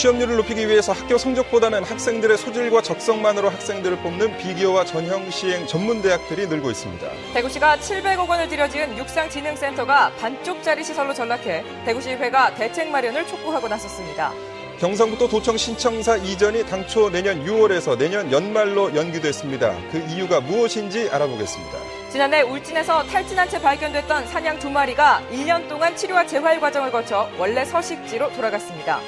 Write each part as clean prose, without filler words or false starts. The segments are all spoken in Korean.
취업률을 높이기 위해서 학교 성적보다는 학생들의 소질과 적성만으로 학생들을 뽑는 비기업화 전형 시행 전문대학들이 늘고 있습니다. 대구시가 700억 원을 들여 지은 육상진흥센터가 반쪽짜리 시설로 전락해 대구시의회가 대책 마련을 촉구하고 나섰습니다. 경상북도 도청 신청사 이전이 당초 내년 6월에서 내년 연말로 연기됐습니다. 그 이유가 무엇인지 알아보겠습니다. 지난해 울진에서 탈진한 채 발견됐던 사냥 2마리가 1년 동안 치료와 재활 과정을 거쳐 원래 서식지로 돌아갔습니다.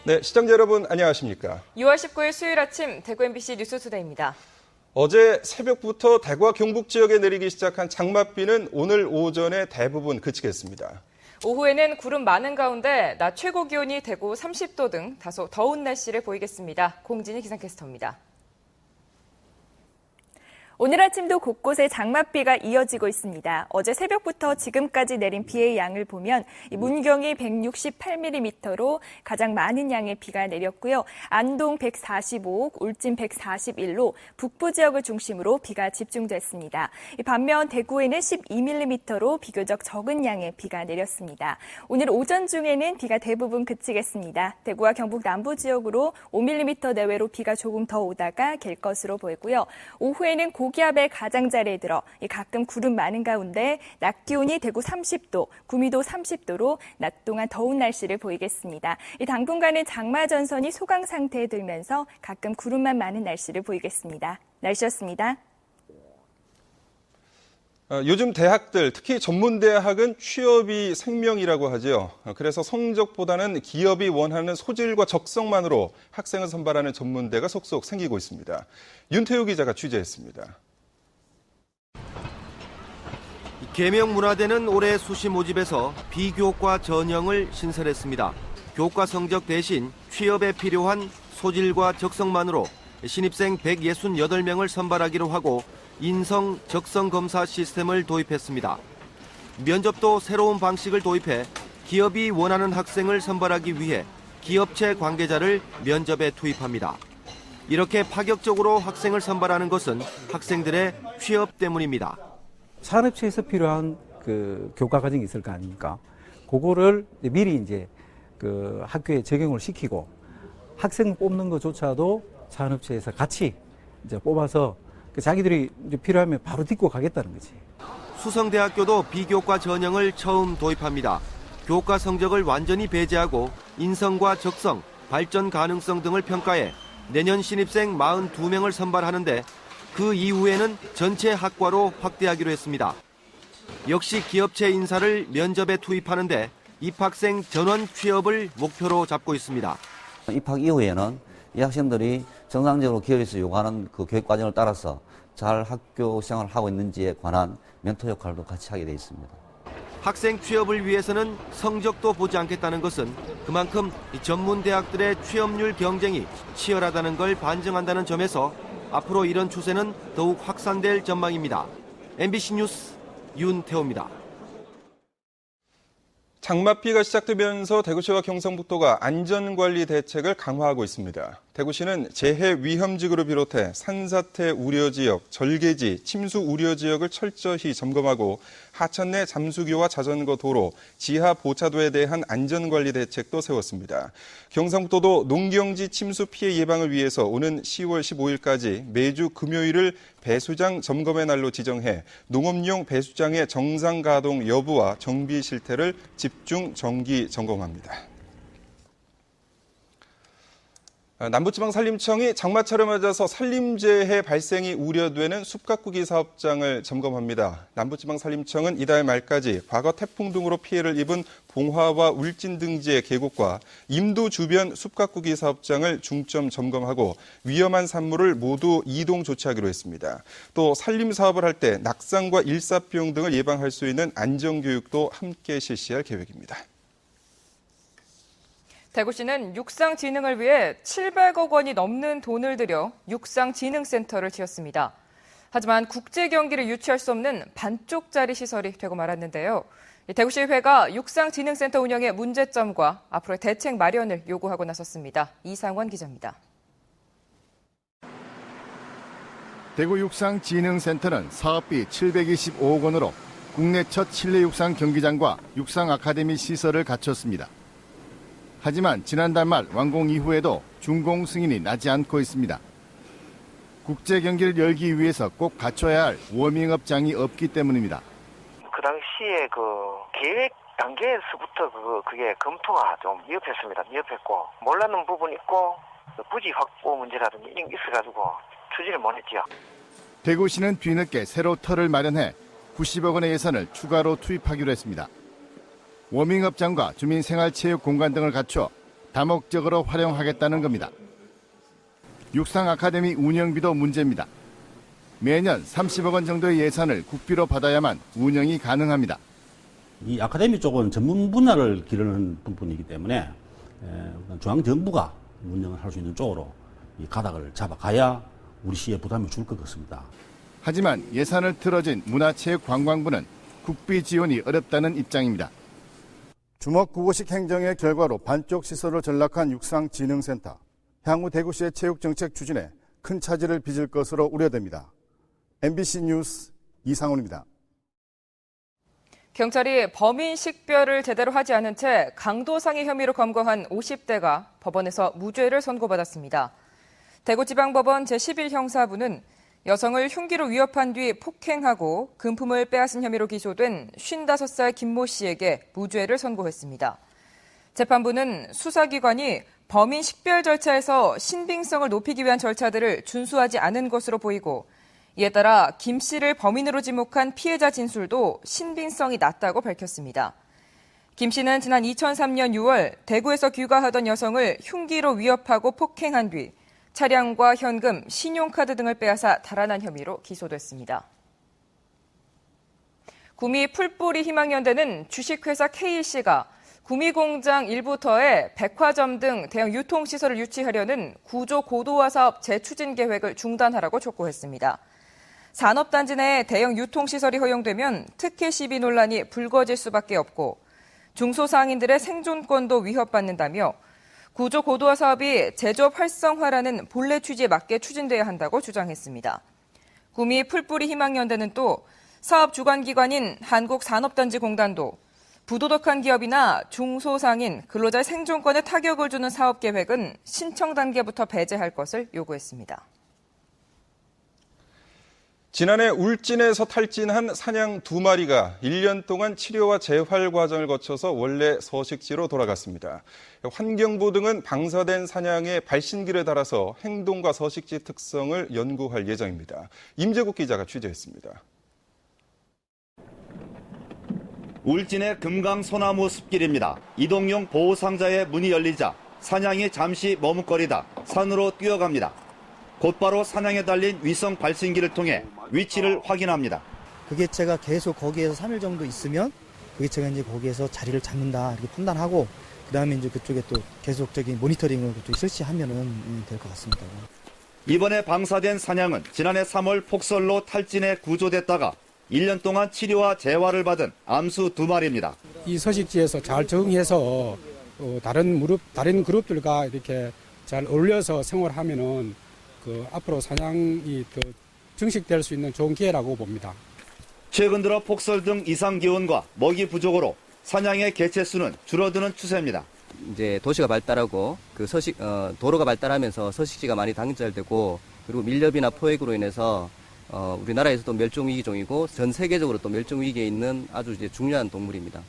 네, 시청자 여러분 안녕하십니까? 6월 19일 수요일 아침 대구 MBC 뉴스투데이입니다. 어제 새벽부터 대구와 경북 지역에 내리기 시작한 장맛비는 오늘 오전에 대부분 그치겠습니다. 오후에는 구름 많은 가운데 낮 최고 기온이 대구 30도 등 다소 더운 날씨를 보이겠습니다. 공진희 기상캐스터입니다. 오늘 아침도 곳곳에 장맛비가 이어지고 있습니다. 어제 새벽부터 지금까지 내린 비의 양을 보면 문경이 168mm로 가장 많은 양의 비가 내렸고요. 안동 145, 울진 141로 북부 지역을 중심으로 비가 집중됐습니다. 반면 대구에는 12mm로 비교적 적은 양의 비가 내렸습니다. 오늘 오전 중에는 비가 대부분 그치겠습니다. 대구와 경북 남부 지역으로 5mm 내외로 비가 조금 더 오다가 갤 것으로 보이고요. 오후에는 고기압의 가장자리에 들어 가끔 구름 많은 가운데 낮 기온이 대구 30도, 구미도 30도로 낮 동안 더운 날씨를 보이겠습니다. 당분간은 장마 전선이 소강 상태에 들면서 가끔 구름만 많은 날씨를 보이겠습니다. 날씨였습니다. 요즘 대학들, 특히 전문대학은 취업이 생명이라고 하죠. 그래서 성적보다는 기업이 원하는 소질과 적성만으로 학생을 선발하는 전문대가 속속 생기고 있습니다. 윤태우 기자가 취재했습니다. 계명문화대는 올해 수시 모집에서 비교과 전형을 신설했습니다. 교과 성적 대신 취업에 필요한 소질과 적성만으로 신입생 168명을 선발하기로 하고 인성 적성 검사 시스템을 도입했습니다. 면접도 새로운 방식을 도입해 기업이 원하는 학생을 선발하기 위해 기업체 관계자를 면접에 투입합니다. 이렇게 파격적으로 학생을 선발하는 것은 학생들의 취업 때문입니다. 산업체에서 필요한 그 교과 과정이 있을 거 아닙니까? 그거를 미리 이제 그 학교에 적용을 시키고 학생 뽑는 것조차도 산업체에서 같이 이제 뽑아서 자기들이 이제 필요하면 바로 딛고 가겠다는 거지. 수성대학교도 비교과 전형을 처음 도입합니다. 교과 성적을 완전히 배제하고 인성과 적성, 발전 가능성 등을 평가해 내년 신입생 42명을 선발하는데 그 이후에는 전체 학과로 확대하기로 했습니다. 역시 기업체 인사를 면접에 투입하는데 입학생 전원 취업을 목표로 잡고 있습니다. 입학 이후에는 이 학생들이 정상적으로 기업에서 요구하는 그 교육 과정을 따라서 잘 학교 생활을 하고 있는지에 관한 멘토 역할도 같이 하게 돼 있습니다. 학생 취업을 위해서는 성적도 보지 않겠다는 것은 그만큼 전문 대학들의 취업률 경쟁이 치열하다는 걸 반증한다는 점에서 앞으로 이런 추세는 더욱 확산될 전망입니다. MBC 뉴스 윤태호입니다. 장맛비가 시작되면서 대구시와 경상북도가 안전관리 대책을 강화하고 있습니다. 대구시는 재해 위험지구를 비롯해 산사태 우려지역, 절개지, 침수 우려지역을 철저히 점검하고 하천 내 잠수교와 자전거 도로, 지하 보차도에 대한 안전관리 대책도 세웠습니다. 경상북도도 농경지 침수 피해 예방을 위해서 오는 10월 15일까지 매주 금요일을 배수장 점검의 날로 지정해 농업용 배수장의 정상 가동 여부와 정비 실태를 집중 정기 점검합니다. 남부지방산림청이 장마철을 맞아서 산림재해 발생이 우려되는 숲가꾸기 사업장을 점검합니다. 남부지방산림청은 이달 말까지 과거 태풍 등으로 피해를 입은 봉화와 울진 등지의 계곡과 임도 주변 숲가꾸기 사업장을 중점 점검하고 위험한 산물을 모두 이동 조치하기로 했습니다. 또 산림 사업을 할 때 낙상과 일사병 등을 예방할 수 있는 안전교육도 함께 실시할 계획입니다. 대구시는 육상진흥을 위해 700억 원이 넘는 돈을 들여 육상진흥센터를 지었습니다. 하지만 국제 경기를 유치할 수 없는 반쪽짜리 시설이 되고 말았는데요. 대구시의회가 육상진흥센터 운영의 문제점과 앞으로의 대책 마련을 요구하고 나섰습니다. 이상원 기자입니다. 대구육상진흥센터는 사업비 725억 원으로 국내 첫 실내 육상 경기장과 육상 아카데미 시설을 갖췄습니다. 하지만 지난달 말 완공 이후에도 준공 승인이 나지 않고 있습니다. 국제 경기를 열기 위해서 꼭 갖춰야 할 워밍업장이 없기 때문입니다. 그 당시에 계획 단계에서부터 그게 검토가 좀 미흡했고 몰랐는 부분이 있고 부지 확보 문제라든지 이런 게 있어가지고 추진을 못했죠. 대구시는 뒤늦게 새로 터를 마련해 90억 원의 예산을 추가로 투입하기로 했습니다. 워밍업장과 주민생활체육공간 등을 갖춰 다목적으로 활용하겠다는 겁니다. 육상 아카데미 운영비도 문제입니다. 매년 30억 원 정도의 예산을 국비로 받아야만 운영이 가능합니다. 이 아카데미 쪽은 전문 분야를 기르는 부분이기 때문에 중앙정부가 운영을 할 수 있는 쪽으로 이 가닥을 잡아가야 우리 시에 부담이 줄 것 같습니다. 하지만 예산을 틀어진 문화체육관광부는 국비 지원이 어렵다는 입장입니다. 주먹구구식 행정의 결과로 반쪽 시설로 전락한 육상진흥센터. 향후 대구시의 체육정책 추진에 큰 차질을 빚을 것으로 우려됩니다. MBC 뉴스 이상훈입니다. 경찰이 범인 식별을 제대로 하지 않은 채 강도상해 혐의로 검거한 50대가 법원에서 무죄를 선고받았습니다. 대구지방법원 제11형사부는 여성을 흉기로 위협한 뒤 폭행하고 금품을 빼앗은 혐의로 기소된 55살 김모 씨에게 무죄를 선고했습니다. 재판부는 수사기관이 범인 식별 절차에서 신빙성을 높이기 위한 절차들을 준수하지 않은 것으로 보이고 이에 따라 김 씨를 범인으로 지목한 피해자 진술도 신빙성이 낮다고 밝혔습니다. 김 씨는 지난 2003년 6월 대구에서 귀가하던 여성을 흉기로 위협하고 폭행한 뒤 차량과 현금, 신용카드 등을 빼앗아 달아난 혐의로 기소됐습니다. 구미 풀뿌리 희망연대는 주식회사 KC가 구미공장 일부터에 백화점 등 대형 유통시설을 유치하려는 구조 고도화 사업 재추진 계획을 중단하라고 촉구했습니다. 산업단지 내 대형 유통시설이 허용되면 특혜 시비 논란이 불거질 수밖에 없고 중소상인들의 생존권도 위협받는다며 구조 고도화 사업이 제조업 활성화라는 본래 취지에 맞게 추진돼야 한다고 주장했습니다. 구미 풀뿌리 희망연대는 또 사업 주관기관인 한국산업단지공단도 부도덕한 기업이나 중소상인, 근로자의 생존권에 타격을 주는 사업 계획은 신청 단계부터 배제할 것을 요구했습니다. 지난해 울진에서 탈진한 사냥 2마리가 1년 동안 치료와 재활 과정을 거쳐서 원래 서식지로 돌아갔습니다. 환경부 등은 방사된 사냥의 발신기를 달아서 행동과 서식지 특성을 연구할 예정입니다. 임재국 기자가 취재했습니다. 울진의 금강 소나무 숲길입니다. 이동용 보호상자의 문이 열리자 사냥이 잠시 머뭇거리다 산으로 뛰어갑니다. 곧바로 사냥에 달린 위성 발신기를 통해 위치를 확인합니다. 그 개체가 계속 거기에서 3일 정도 있으면 그 개체가 이제 거기에서 자리를 잡는다 이렇게 판단하고 그다음에 이제 그쪽에 또 계속적인 모니터링을 그쪽에 실시하면은 될 것 같습니다. 이번에 방사된 사냥은 지난해 3월 폭설로 탈진해 구조됐다가 1년 동안 치료와 재활을 받은 암수 2마리입니다. 이 서식지에서 잘 적응해서 다른 그룹들과 이렇게 잘 어울려서 생활하면은 앞으로 사냥이 더 증식될 수 있는 좋은 기회라고 봅니다. 최근 들어 폭설 등 이상 기온과 먹이 부족으로 사냥의 개체 수는 줄어드는 추세입니다. 이제 도시가 발달하고 도로가 발달하면서 서식지가 많이 단절되고 그리고 밀렵이나 포획으로 인해서 우리나라에서도 멸종위기종이고 전 세계적으로 또 멸종위기에 있는 아주 이제 중요한 동물입니다.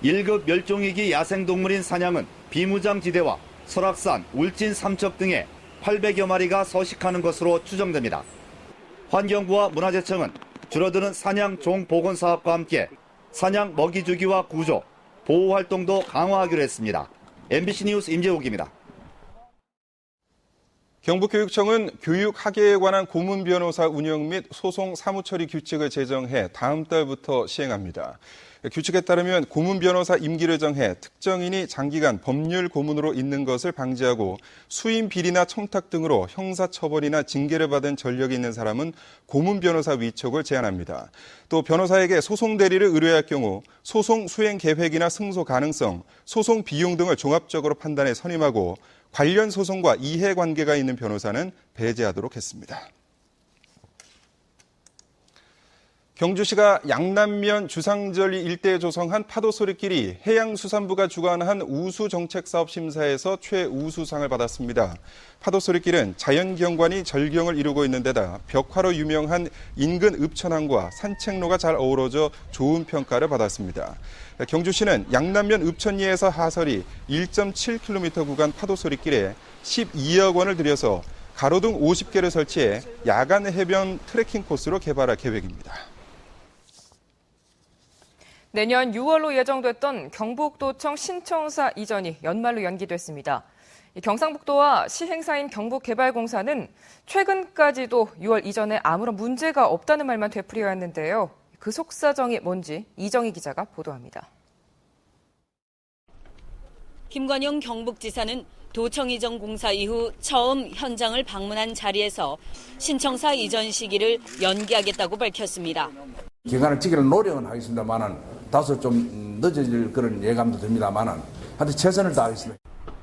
1급 멸종위기 야생동물인 사냥은 비무장지대와 설악산, 울진 삼척 등에 800여 마리가 서식하는 것으로 추정됩니다. 환경부와 문화재청은 줄어드는 사냥 종 복원 사업과 함께 사냥 먹이 주기와 구조, 보호 활동도 강화하기로 했습니다. MBC 뉴스 임재욱입니다. 경북교육청은 교육학예에 관한 고문 변호사 운영 및 소송 사무처리 규칙을 제정해 다음 달부터 시행합니다. 규칙에 따르면 고문 변호사 임기를 정해 특정인이 장기간 법률 고문으로 있는 것을 방지하고 수임 비리나 청탁 등으로 형사처벌이나 징계를 받은 전력이 있는 사람은 고문 변호사 위촉을 제한합니다. 또 변호사에게 소송 대리를 의뢰할 경우 소송 수행 계획이나 승소 가능성, 소송 비용 등을 종합적으로 판단해 선임하고 관련 소송과 이해관계가 있는 변호사는 배제하도록 했습니다. 경주시가 양남면 주상절리 일대에 조성한 파도소리길이 해양수산부가 주관한 우수정책사업 심사에서 최우수상을 받았습니다. 파도소리길은 자연경관이 절경을 이루고 있는 데다 벽화로 유명한 인근 읍천항과 산책로가 잘 어우러져 좋은 평가를 받았습니다. 경주시는 양남면 읍천리에서 하설이 1.7km 구간 파도소리길에 12억 원을 들여서 가로등 50개를 설치해 야간 해변 트레킹 코스로 개발할 계획입니다. 내년 6월로 예정됐던 경북도청 신청사 이전이 연말로 연기됐습니다. 경상북도와 시행사인 경북개발공사는 최근까지도 6월 이전에 아무런 문제가 없다는 말만 되풀이했는데요. 그 속사정이 뭔지 이정희 기자가 보도합니다. 김관영 경북지사는 도청 이전 공사 이후 처음 현장을 방문한 자리에서 신청사 이전 시기를 연기하겠다고 밝혔습니다. 기간을 지키는 노력은 하겠습니다만은 다소 좀 늦어질 그런 예감도 듭니다만은 하여튼 최선을 다하겠습니다.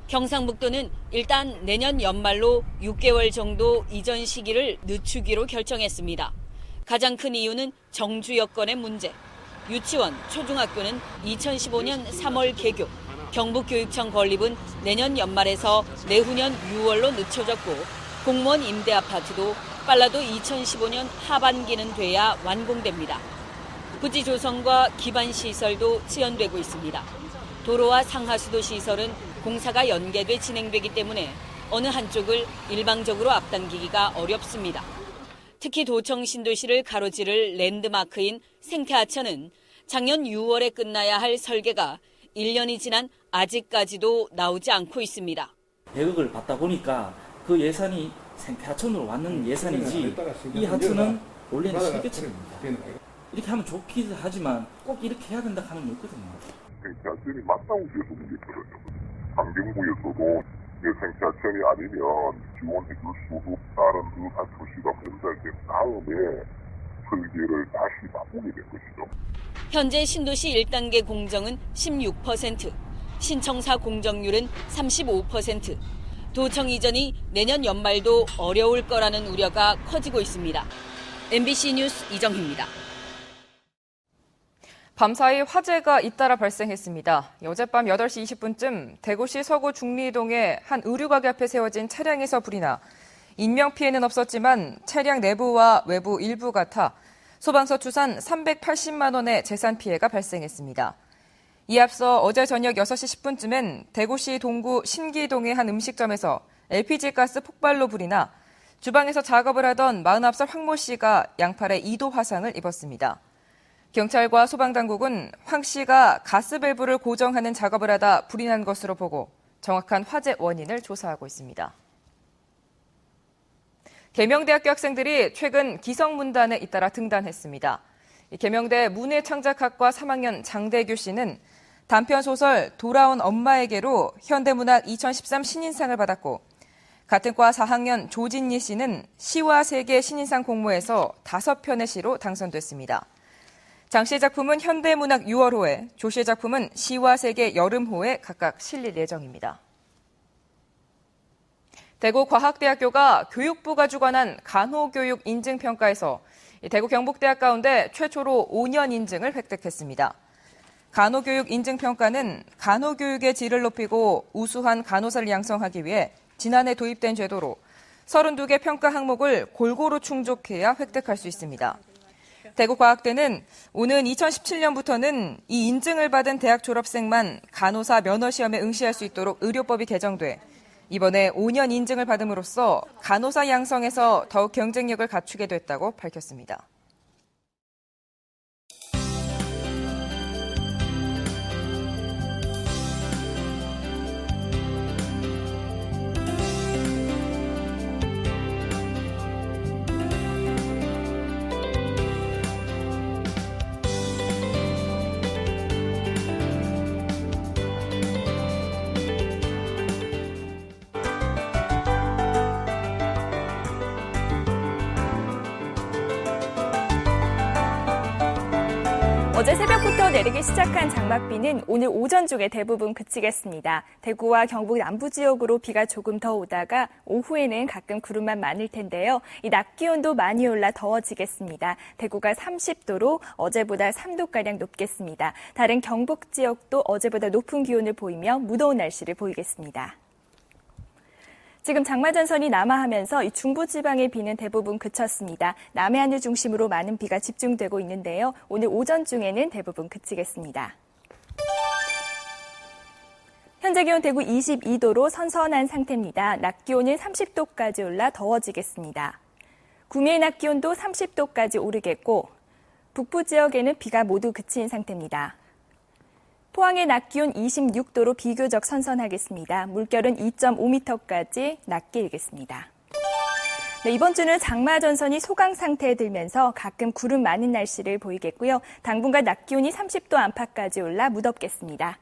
경상북도는 일단 내년 연말로 6개월 정도 이전 시기를 늦추기로 결정했습니다. 가장 큰 이유는 정주 여건의 문제. 유치원, 초중학교는 2015년 3월 개교, 경북교육청 건립은 내년 연말에서 내후년 6월로 늦춰졌고 공무원 임대 아파트도 빨라도 2015년 하반기는 돼야 완공됩니다. 부지 조성과 기반 시설도 지연되고 있습니다. 도로와 상하수도 시설은 공사가 연계돼 진행되기 때문에 어느 한쪽을 일방적으로 앞당기기가 어렵습니다. 특히 도청 신도시를 가로지를 랜드마크인 생태하천은 작년 6월에 끝나야 할 설계가 1년이 지난 아직까지도 나오지 않고 있습니다. 100억을 받다 보니까 그 예산이 생태하천으로 왔는 예산이지 이 하천은 원래는 실개천입니다. 이렇게 하면 좋긴 하지만 꼭 이렇게 해야 된다 하는 건 없거든요. 생태하천이 맞다고 해서 문제거든요. 환경부에서도 생태하천이 아니면 지원해 줄 수도 없다는 그 표시가 전달된 다음에 설계를 다시 바꾸게 된 것이죠. 현재 신도시 1단계 공정은 16%, 신청사 공정률은 35%, 도청 이전이 내년 연말도 어려울 거라는 우려가 커지고 있습니다. MBC 뉴스 이정희입니다. 밤사이 화재가 잇따라 발생했습니다. 어젯밤 8시 20분쯤 대구시 서구 중리동의 한 의류가게 앞에 세워진 차량에서 불이 나 인명피해는 없었지만 차량 내부와 외부 일부가 타 소방서 추산 380만 원의 재산 피해가 발생했습니다. 이에 앞서 어제 저녁 6시 10분쯤엔 대구시 동구 신기동의 한 음식점에서 LPG가스 폭발로 불이 나 주방에서 작업을 하던 49살 황모 씨가 양팔에 2도 화상을 입었습니다. 경찰과 소방당국은 황 씨가 가스밸브를 고정하는 작업을 하다 불이 난 것으로 보고 정확한 화재 원인을 조사하고 있습니다. 계명대학교 학생들이 최근 기성문단에 잇따라 등단했습니다. 계명대 문예창작학과 3학년 장대규 씨는 단편소설 돌아온 엄마에게로 현대문학 2013 신인상을 받았고 같은 과 4학년 조진희 씨는 시와 세계 신인상 공모에서 5편의 시로 당선됐습니다. 장 씨의 작품은 현대문학 6월호에, 조 씨의 작품은 시와 세계 여름호에 각각 실릴 예정입니다. 대구과학대학교가 교육부가 주관한 간호교육 인증평가에서 대구 경북대학 가운데 최초로 5년 인증을 획득했습니다. 간호교육 인증평가는 간호교육의 질을 높이고 우수한 간호사를 양성하기 위해 지난해 도입된 제도로 32개 평가 항목을 골고루 충족해야 획득할 수 있습니다. 대구과학대는 오는 2017년부터는 이 인증을 받은 대학 졸업생만 간호사 면허시험에 응시할 수 있도록 의료법이 개정돼 이번에 5년 인증을 받음으로써 간호사 양성에서 더욱 경쟁력을 갖추게 됐다고 밝혔습니다. 어제 새벽부터 내리기 시작한 장맛비는 오늘 오전 중에 대부분 그치겠습니다. 대구와 경북 남부 지역으로 비가 조금 더 오다가 오후에는 가끔 구름만 많을 텐데요. 이 낮 기온도 많이 올라 더워지겠습니다. 대구가 30도로 어제보다 3도가량 높겠습니다. 다른 경북 지역도 어제보다 높은 기온을 보이며 무더운 날씨를 보이겠습니다. 지금 장마전선이 남하하면서 이 중부지방의 비는 대부분 그쳤습니다. 남해안을 중심으로 많은 비가 집중되고 있는데요. 오늘 오전 중에는 대부분 그치겠습니다. 현재 기온 대구 22도로 선선한 상태입니다. 낮 기온은 30도까지 올라 더워지겠습니다. 구미의 낮 기온도 30도까지 오르겠고 북부 지역에는 비가 모두 그친 상태입니다. 포항의 낮 기온 26도로 비교적 선선하겠습니다. 물결은 2.5m까지 낮게 일겠습니다. 네, 이번 주는 장마전선이 소강 상태에 들면서 가끔 구름 많은 날씨를 보이겠고요. 당분간 낮 기온이 30도 안팎까지 올라 무덥겠습니다.